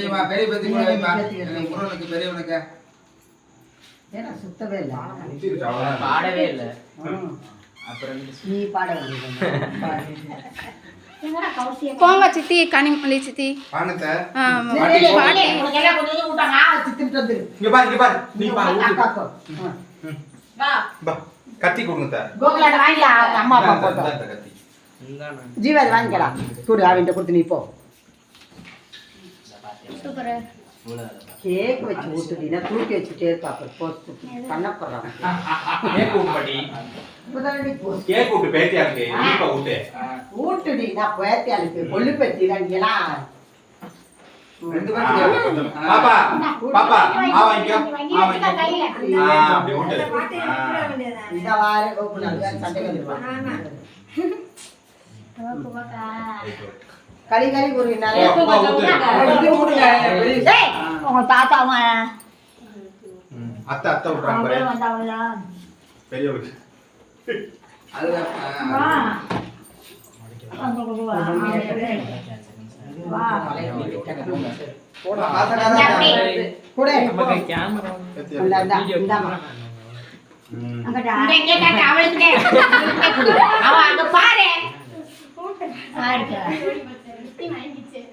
பெரியவா பெரிய பத்தி கூட வைப்பா முருகனுக்கு பெரியவனுக்கு ஏன்னா சுத்தவே இல்லை பாடவே இல்லை அப்புறம் நீ பாட போங்க சித்தி கனிமொழி சித்தி பானத்தை பாடி இங்க பாரு நீ பாரு பா கத்தி கொடுங்க அம்மா அப்பா போட்டோம் கத்தி ஜீவாதி வாங்கிக்கலாம் கூடு அவன்கிட்ட கொடுத்து நீ போ சூப்பர் கேக் வச்சு ஊட்டுடினா தூக்கி வச்சுட்டே இருப்பா போஸ்ட் பண்ண போறாங்க கேக் ஊட்டுடி கேக் ஊட்டு பேத்தியாக்கு நீப்பா ஊட்டு ஊட்டுடி நான் பேத்தியாளுக்கு கொள்ளு பேத்தி நீங்கலாம் ரெண்டு பேரும் பாப்பா பாப்பா ஆவாங்க அப்படி ஊட்டு இந்த வார கோபுரம் சண்டை கறி ஒரு நிறைய உங்க தாத்தாவும் அத்தை அத்தை விட்றாங்க பெரியவருக்கு அவளுக்கு